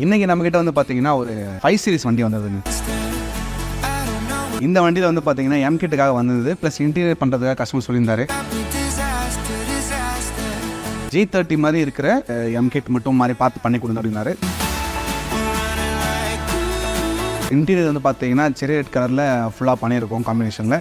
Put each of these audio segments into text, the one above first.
இன்னைக்கு நம்ம கிட்ட வந்து பாத்தீங்கன்னா ஒரு 5 சீரிஸ் வண்டி வந்ததுங்க. இந்த வண்டியில வந்து பாத்தீங்கன்னா எம் கிட்டுக்காக வந்தது, பிளஸ் இன்டீரியர் பண்றதுக்காக கஸ்டமர் சொல்லியிருந்தாரு. G30 மாதிரி இருக்கிற எம் கிட் மட்டும் மாதிரி பார்த்து பண்ணி கொடுங்க அப்படின்னாரு. இன்டீரியர் வந்து பாத்தீங்கன்னா செரி ரெட் கலர்ல ஃபுல்லா பண்ணியிருக்கோம் காம்பினேஷன்ல.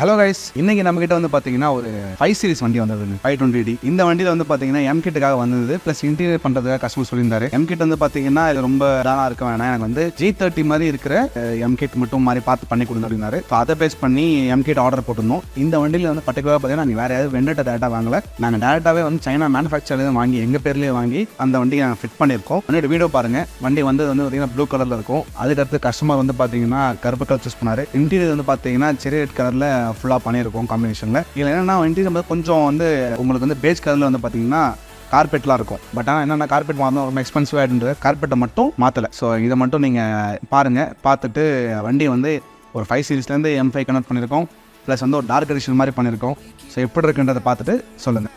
ஹலோ கைஸ், இன்னைக்கு நம்ம கிட்ட வந்து பாத்தீங்கன்னா ஒரு 5 சீரிஸ் வண்டி வந்ததுங்க, 520D. இந்த வண்டியில வந்து பாத்தீங்கன்னா எம் கிட்டுக்காக வந்தது, பிளஸ் இன்டீரியர் பண்றதுக்காக கஸ்டமர் சொல்லியிருந்தாரு. எம் கிட் வந்து பாத்தீங்கன்னா இது ரொம்ப தானா இருக்க வேணாம், எனக்கு வந்து G30 மாதிரி இருக்கிற எம் கிட் மட்டும் மாதிரி பார்த்து பண்ணி கொடுங்க அப்படின்னாரு. அதை பேஸ் பண்ணி எம் கிட் ஆர்டர் போட்டிருந்தோம். இந்த வண்டியில வந்து பர்டிகுலராக பாத்தீங்கன்னா நீங்க வேற யாராவது வெண்டர்ட்ட டேரக்டா வாங்கல, நாங்க டேரக்டாவே வந்து சைனா மேனுஃபேக்சர்ல வாங்கி எங்க பேர்லயே வாங்கி அந்த வண்டியை நாங்கள் ஃபிட் பண்ணியிருக்கோம். முன்னாடி வீடியோ பாருங்க. வண்டி வந்து பாத்தீங்கன்னா ப்ளூ கலர்ல இருக்கும். அதுக்கடுத்து கஸ்டமர் வந்து பாத்தீங்கன்னா கருப்பு கலர் சூஸ் பண்ணாரு. இன்டீரியர் வந்து பாத்தீங்கன்னா செரி ரெட் கலர்ல ஃபுல்லா பண்ணியிருக்கோம் காம்பினேஷன்ல. இதில் என்னன்னா இன்டீரியர் கொஞ்சம் வந்து உங்களுக்கு வந்து பேஸ் கலர்ல வந்து பாத்தீங்கன்னா கார்பெட்லாம் இருக்கும். பட் ஆனால் என்னென்ன கார்பெட் மாற்றணும் ரொம்ப எக்ஸ்பென்சிவ் ஆகிடுன்ற கார்பெட்டை மட்டும் மாற்றலை. ஸோ இதை மட்டும் நீங்கள் பாருங்கள். பார்த்துட்டு வண்டி வந்து ஒரு 5 சீரிஸ்லேருந்து M5 கனெக்ட் பண்ணியிருக்கோம், ப்ளஸ் வந்து ஒரு டார்க் எடிஷன் மாதிரி பண்ணியிருக்கோம். ஸோ எப்படி இருக்குன்றதை பார்த்துட்டு சொல்லுங்கள்.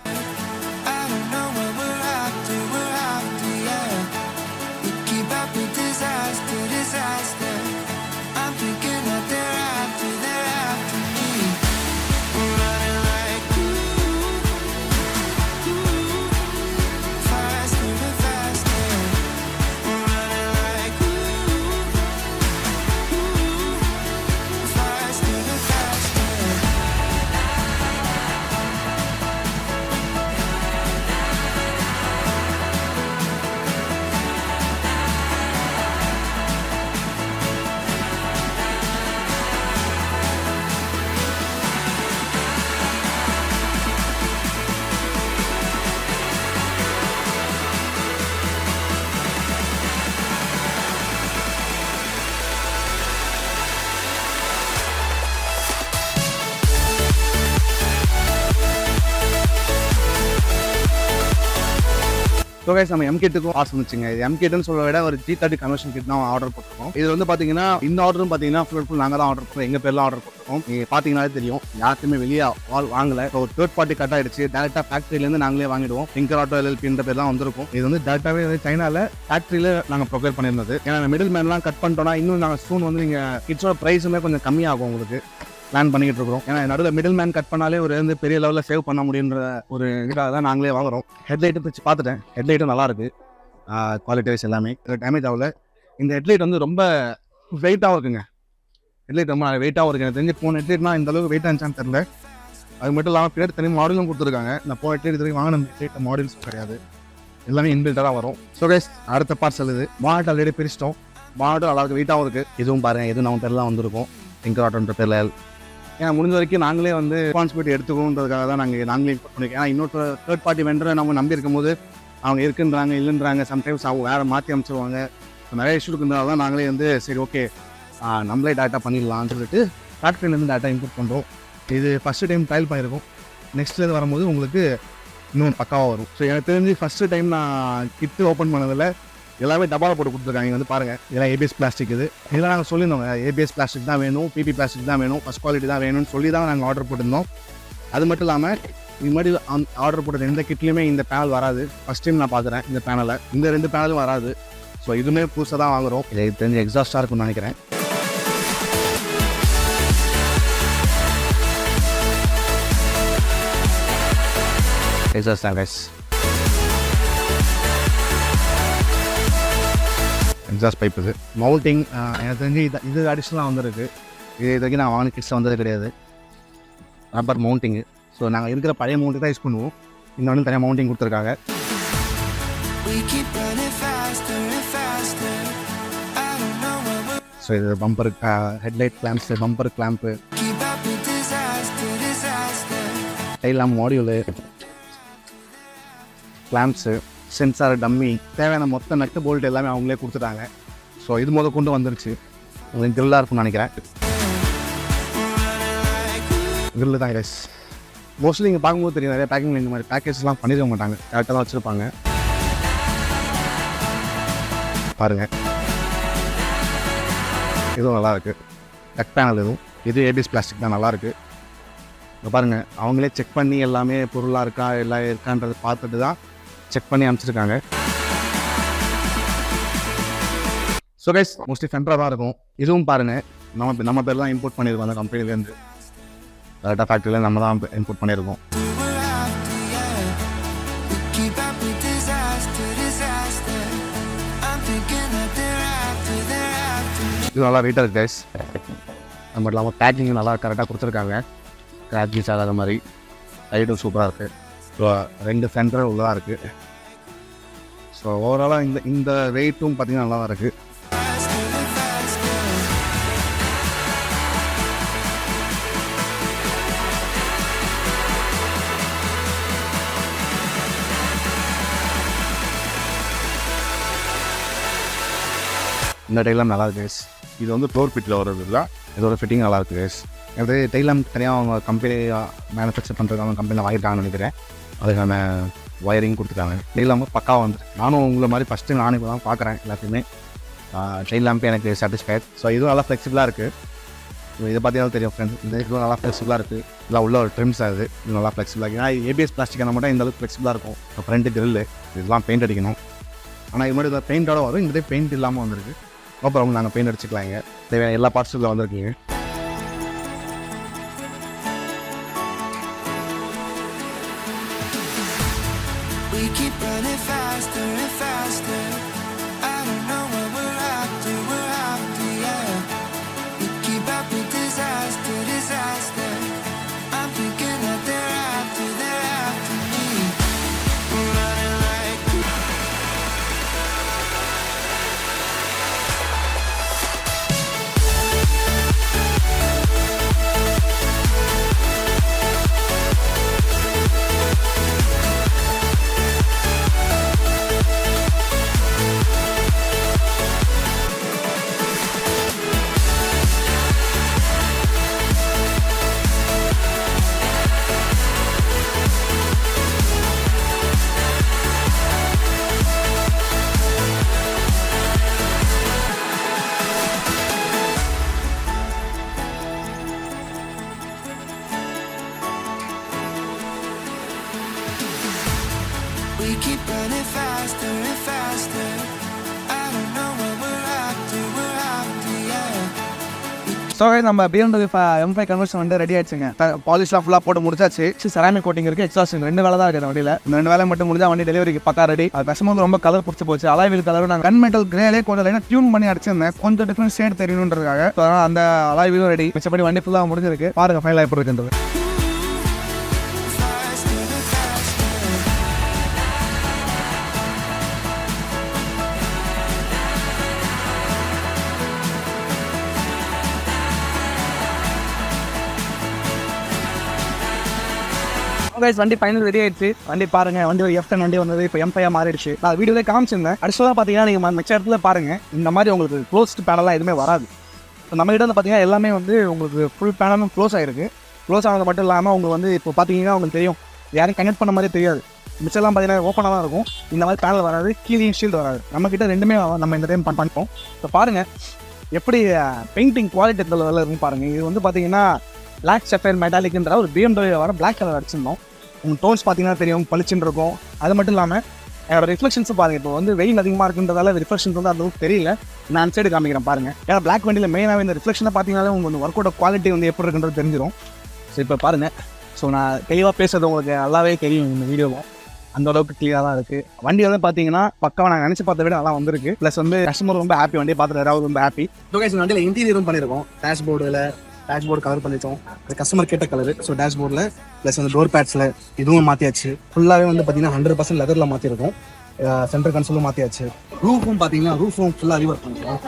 ஸோ கைஸ், நம்ம எம் கிட்டுக்கும் ஆசை வந்துச்சுங்க. இது எம் கிட்னு சொல்ல விட ஒரு G30 கன்வர்ஷன் கிட் தான் ஆர்டர் போட்டிருக்கோம். இது வந்து பார்த்தீங்கன்னா இந்த ஆர்டரும் பார்த்தீங்கன்னா ஃபுல் நாங்கள் தான் ஆர்டர் பண்ணோம், எங்கள் பேர்லாம் ஆர்டர் போட்டிருக்கோம். நீங்கள் பார்த்தீங்கன்னாலே தெரியும், யாருக்குமே வெளியே வாங்கலை. ஒரு தேர்ட் பார்ட்டி கட் ஆயிடுச்சு. டேரெக்டாக ஃபேக்ட்ரியிலேருந்து நாங்களே வாங்கிடுவோம். Tinkr ஆட்டோ LLPன்ற பேர் தான் வந்திருக்கும். இது வந்து டேரெக்டாகவே வந்து சைனாவில் ஃபேக்ட்ரியில் நாங்கள் ப்ரொக்யூர் பண்ணியிருந்தது. ஏன்னா மிடில் மேன்லாம் கட் பண்ணிட்டோம்னா இன்னும் நாங்கள் சூன் வந்து நீங்கள் கிட்ஸோட ப்ரைஸுமே கொஞ்சம் கம்மியாகும் உங்களுக்கு பிளான் பண்ணிக்கிட்டு இருக்கிறோம். ஏன்னா நடுவில் மிடில் மேன் கட் பண்ணாலே ஒரு வந்து பெரிய லெவலில் சேவ் பண்ண முடியுன்ற ஒரு இதுக்காக தான் நாங்களே வாங்குறோம். ஹெட்லைட்டு பிடிச்சி பார்த்துட்டேன், ஹெட்லைட்டும் நல்லா இருக்குது, குவாலிட்டி வைஸ் எல்லாமே டேமேஜ் ஆகல. இந்த ஹெட்லைட் வந்து ரொம்ப வெயிட்டாகவும் இருக்குங்க. ஹெட்லைட் ரொம்ப வெயிட்டாகவும் இருக்குது. எனக்கு தெரிஞ்சு போன ஹெட்லைட்னா இந்த அளவுக்கு வெயிட்டாக இருந்துச்சான்னு தெரியல. அது மட்டும் இல்லாமல் பின்னாடி தனி மாடலும் கொடுத்துருக்காங்க. நான் போன ஹெட்லைட் வரைக்கும் வாங்கின ஹெட்லைட் மாடல்ஸ் கிடையாது, எல்லாமே இன்பில்ட்டாக தான் வரும். ஸோ கைஸ், அடுத்த பார்சல் இது. மாட் ஆல்ரெடி பிரிச்சிட்டோம். மாடும் அளவுக்கு வெயிட்டாகவும் இருக்குது. இதுவும் பாருங்கள், எதுவும் நம்ம பேர்லாம் வந்திருக்கும், Tinkr ஆட்டோன்ற பேரில். ஏன்னா முடிஞ்ச வரைக்கும் நாங்களே வந்து ரெஸ்பான்சிபிலிட்டி எடுத்துக்கணுன்றதுக்காக தான் நாங்களே இம்போர்ட் பண்ணியிருக்கோம். ஏன்னா இன்னொரு தேர்ட் பார்ட்டி வெண்டரை நம்ம நம்பி இருக்கும் போது அவங்க இருக்குன்றாங்க இல்லைன்றாங்க, சம்டைம்ஸ் அவங்க வேறு மாற்றி அமைச்சிருவாங்க. நிறைய இஷ்யூ இருக்கிறதால தான் நாங்களே வந்து சரி ஓகே நம்மளே டேட்டா பண்ணிடலாம்னு சொல்லிட்டு ஃபேக்ட்ரியிலேருந்து டேட்டா இம்போர்ட் பண்ணுறோம். இது ஃபஸ்ட்டு டைம் ட்ரையல் பண்ணியிருக்கோம். நெக்ஸ்ட்லேருந்து வரும்போது உங்களுக்கு இன்னும் பக்காவாக வரும். ஸோ எனக்கு தெரிஞ்சு ஃபஸ்ட்டு டைம் நான் கிட்டு ஓப்பன் பண்ணதில் எல்லாமே டப்பாவில் போட்டு கொடுத்துருக்காங்க. இங்கே வந்து பாருங்கள், இதெல்லாம் ABS பிளாஸ்டிக். இதெல்லாம் நாங்கள் சொல்லியிருந்தோங்க, ABS பிளாஸ்டிக் தான் வேணும், PP பிளாஸ்டிக் தான் வேணும், ஃபஸ்ட் குவாலிட்டி தான் வேணும்னு சொல்லி தான் நாங்கள் ஆர்டர் போட்டிருந்தோம். அது மட்டும் இல்லாமல் இது மாதிரி ஆர்டர் போட்டது எந்த கிட்லேயுமே இந்த பேனல் வராது. ஃபஸ்ட் டைம் நான் பார்க்குறேன் இந்த பேனலை. இந்த 2 பேனலும் வராது. ஸோ இதுவுமே புதுசாக தான் வாங்குகிறோம். இது தெரிஞ்சு எக்ஸாஸ்டாக இருக்கும்னு நினைக்கிறேன். Exhaust guys, exhaust pipe. இது மவுண்டிங் எனக்கு தெரிஞ்சு இது அடிஷ்னலாக வந்துருக்கு. இது வரைக்கும் நான் வாங்கின கிட்ஸில் வந்தது கிடையாது, ரப்பர் மவுண்டிங்கு. ஸோ நாங்கள் இருக்கிற பழைய மவுண்டிங் தான் யூஸ் பண்ணுவோம். இந்த வந்து தனியாக மவுண்டிங் கொடுத்துருக்காங்க. ஸோ இது bumper headlight clamps, bumper clamp, டைலாம் மாடியூலு, கிளாம்ப்ஸு, சென்சார், டம்மி, தேவையான மொத்த நட்டு போல்ட் எல்லாமே அவங்களே கொடுத்துட்டாங்க. ஸோ இது முதல் கொண்டு வந்துருச்சு. உங்களுக்கு கிரில்லாக இருக்கும்னு நினைக்கிறேன். கிரில்லு தான் கைஸ். மோஸ்ட்லி நீங்கள் பார்க்கும்போது தெரியும், நிறைய பேக்கிங் இந்த மாதிரி பேக்கேஜ்லாம் பண்ணிருக்க மாட்டாங்க, கரெக்டாக தான் வச்சுருப்பாங்க. பாருங்கள். இதுவும் நல்லாயிருக்கு. டக் பேனல் இது ஏபிஎஸ் பிளாஸ்டிக் தான் நல்லாயிருக்கு. இப்போ பாருங்கள், அவங்களே செக் பண்ணி எல்லாமே பொருளாக இருக்கா எல்லாம் இருக்கான்றதை பார்த்துட்டு தான் செக் பண்ணி அனுப்பிச்சிருக்காங்க. ஸோ கைஸ், மோஸ்ட்லி ஃபென்ட்ரா தான் இருக்கும். இதுவும் பாருங்கள், நம்ம பேர் தான் இம்போர்ட் பண்ணியிருக்கோம் அந்த கம்பெனிலேருந்து. கரெக்டாக ஃபேக்ட்ரியில் நம்ம தான் இம்போர்ட் பண்ணியிருக்கோம். இது நல்லா வெயிட்டாக இருக்குது கைஸ். அது மட்டும் இல்லாமல் பேக்கிங்கும் நல்லா கரெக்டாக கொடுத்துருக்காங்க. கிராச்சஸ் ஆகாத மாதிரி லைட்டும் சூப்பராக இருக்குது. ஸோ 2 சென்டர் உள்ளதாக இருக்குது. ஸோ ஓவராலாக இந்த வெயிட்டும் பார்த்திங்கன்னா நல்லா தான் இருக்குது. இந்த டைலாம் நல்லா இருக்குது கைஸ். இது வந்து ஃப்ளோர் ஃபிட்டில் வர்றது இல்லை, இதோட ஃபிட்டிங் நல்லா இருக்குது கைஸ். அது டைலாம் தனியாக அவங்க கம்பெனி மேனுஃபேக்சர் பண்ணுறதுக்கான கம்பெனியில் வாங்கிட்டாங்கன்னு நினைக்கிறேன். அதுக்கான ஒயரிங் கொடுத்துட்டாங்க. டைலாம்பு பக்காவாக வந்துருக்கு. நானும் உங்களை மாதிரி ஃபஸ்ட்டு நானும் இப்போ தான் பார்க்குறேன் எல்லாத்தையுமே. டைலாம்பு எனக்கு சாட்டிஸ்ஃபைட். ஸோ இதுவும் நல்லா ஃப்ளெக்சிபிளாக இருக்குது. இதை பார்த்தீங்கன்னா தெரியும் ஃப்ரெண்ட்ஸ், இந்த இதுவும் நல்லா ஃப்ளெக்சிபிளாக இருக்குது. இல்லை உள்ள ஒரு ட்ரிம்ஸ் ஆகுது. இது நல்லா ஃப்ளெக்சிபிளாக இருக்குது. ஏன்னா ஏபிஎஸ் பிளாஸ்டிக்கான மட்டும் இந்த அளவுக்கு ஃப்ளெக்சிபிளாக இருக்கும். இப்போ ஃப்ரண்ட்டு கிரில்லு இதெல்லாம் பெயிண்ட் அடிக்கணும். ஆனால் இது மாதிரி பெயிண்டோட வரும். இந்த பெயிண்ட் இல்லாமல் வந்திருக்கு. அப்புறம் நாங்கள் பெயிண்ட் அடிச்சுக்கலாங்க. தேவையான எல்லா பார்ட்ஸும் வந்திருக்கீங்க. We keep running faster and faster. I don't know what we're after, yeah. We keep up with disaster. I'm thinking that they're after me. Running like we keep running faster and faster. I don't know what we're after, yeah. So நம்ம BMW M5 conversion வந்து ready ஆயிடுச்சுங்க. பாலிஷ்லாம் ஃபுல்லாக போட்டு முடிச்சாச்சு. Ceramic coating இருக்குது, exhaust 2 வேலை தான் இருக்குது வண்டியில். இந்த 2 வேலை மட்டும் முடிஞ்சால் வண்டி டெலிவரிக்கு பக்கா ரெடி. அது கஸ்டமருக்கு ரொம்ப கலர் பிடிச்சி போச்சு. அலாய்வில் கலரும் நாங்கள் கன்மெட்டல் கிரேலே கொஞ்சம் லைனாக டியூன் பண்ணி அடிச்சிருந்தேன். கொஞ்சம் டிஃப்ரெண்ட் ஷேட் தெரியணுன்றதுக்காக. ஸோ அதனால் அந்த அலாய்விலும் ரெடி. மிச்சப்படி வண்டி ஃபுல்லாக முடிஞ்சிருக்கு. பாருங்கள் ஃபைனலாக எப்படி இருக்குன்றது. வண்டி ஃபைனல் ரெடி ஆயிடுச்சு. வண்டி பாருங்க, வண்டி ஒரு F10 வண்டி வந்தது. இப்போ M5 மாறிடுச்சு. நான் வீடியோவில் காமிச்சிருந்தேன். அடுத்ததாக பார்த்தீங்கன்னா நீங்கள் மிச்ச இடத்துல பாருங்க, இந்த மாதிரி உங்களுக்கு க்ளோஸ்டு பேனலாம் எதுவுமே வராது. இப்போ நம்ம கிட்ட வந்து பார்த்தீங்கன்னா எல்லாமே வந்து உங்களுக்கு ஃபுல் பேனலும் க்ளோஸ் ஆகிருக்கு. க்ளோஸ் ஆனது மட்டும் இல்லாமல் உங்களுக்கு வந்து இப்போ பார்த்தீங்கன்னா உங்களுக்கு தெரியும், யாரும் கனெக்ட் பண்ண மாதிரி தெரியாது. மிச்சம்லாம் பார்த்தீங்கன்னா ஓப்பனாக தான் இருக்கும். இந்த மாதிரி பேனல் வராது, கீழே ஷீல்டு வராது. நம்மக்கிட்ட ரெண்டுமே நம்ம இந்த டைம் பண்ணிப்போம். இப்போ பாருங்கள் எப்படி பெயிண்டிங் குவாலிட்டி எந்த லெவலில் இருக்கும் பாருங்கள். இது வந்து பார்த்தீங்கன்னா பிளாக் சஃபைர் மெட்டாலிக்ன்ற ஒரு BMW வர பிளாக் கலர் அடிச்சிருந்தோம். உங்கள் டோன்ஸ் பார்த்தீங்கன்னா தெரியும், பளிச்சுன்னு இருக்கும். அது மட்டும் இல்லாமல் என்னோட ரிஃப்ளெக்ஷன்ஸும் பாருங்கள். இப்போ வந்து வெயில் அதிகமாக இருக்குன்றதால ரிஃப்ளெக்ஷன்ஸ் வந்து அந்த அளவுக்கு தெரியல. நான் சைடு காமிக்கிறேன் பாருங்கள். ஏன்னா பிளாக் வண்டியில் மெயினாகவே இந்த ரிஃப்ளெக்ஷனை பார்த்தீங்கன்னா உங்களுக்கு ஒர்க்கோட குவாலிட்டி வந்து எப்படி இருக்குன்றது தெரிஞ்சிடும். ஸோ இப்போ பாருங்கள், ஸோ நான் தெளிவாக பேசுறது உங்களுக்கு நல்லாவே தெரியும் இந்த வீடியோவும். அந்த அளவுக்கு கிளியராக தான் இருக்குது. வண்டி வந்து பார்த்தீங்கன்னா பக்காவாக நான் நினச்சி பார்த்த விட நல்லா வந்திருக்கு. ப்ளஸ் வந்து கஸ்டமர் ரொம்ப ஹாப்பி, வண்டியை பார்த்துட்டு அவர் ரொம்ப ஹாப்பி. வண்டியில் இன்டீரியரும் பண்ணியிருக்கோம். டேஷ்போர்டு கவர் பண்ணிட்டோம். அது கஸ்டமர் கேட்ட கலர். ஸோ டேஷ்போர்டில் ப்ளஸ் வந்து டோர் பேட்ஸில் இதுவும் மாற்றியாச்சு. ஃபுல்லாகவே வந்து பார்த்தீங்கன்னா 100% லெதரில் மாற்றிருக்கோம். சென்டர் கன்சோலும் மாற்றியாச்சு. ரூஃபும் பார்த்தீங்கன்னா ரூஃபும் ஃபுல்லாக ரிவர்க் பண்ணிட்டோம்.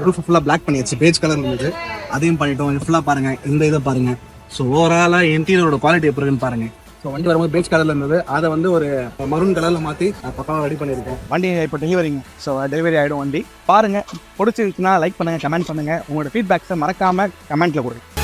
ரூஃபு ஃபுல்லாக பிளாக் பண்ணியாச்சு. பேஜ் கலர் இருந்தது, அதையும் பண்ணிட்டோம். இது ஃபுல்லாக பாருங்கள், இந்த இதை பாருங்கள். ஸோ ஓவராலாக இன்டீரியரோட குவாலிட்டி எப்படி இருக்குன்னு பாருங்கள். ஸோ வண்டி வரும்போது பேஜ் கலரில் இருந்தது, அதை வந்து ஒரு மரூன் கலரில் மாற்றி பக்காவாக ரெடி பண்ணியிருக்கோம். வண்டி இப்போ டெலிவரிங்க. ஸோ டெலிவரி ஆகிடும் வண்டி. பாருங்கள், பிடிச்சிருச்சுன்னா லைக் பண்ணுங்கள், கமெண்ட் பண்ணுங்கள். உங்களோட ஃபீட்பேக்ஸை மறக்காமல் கமெண்ட்டில் கொடுங்க.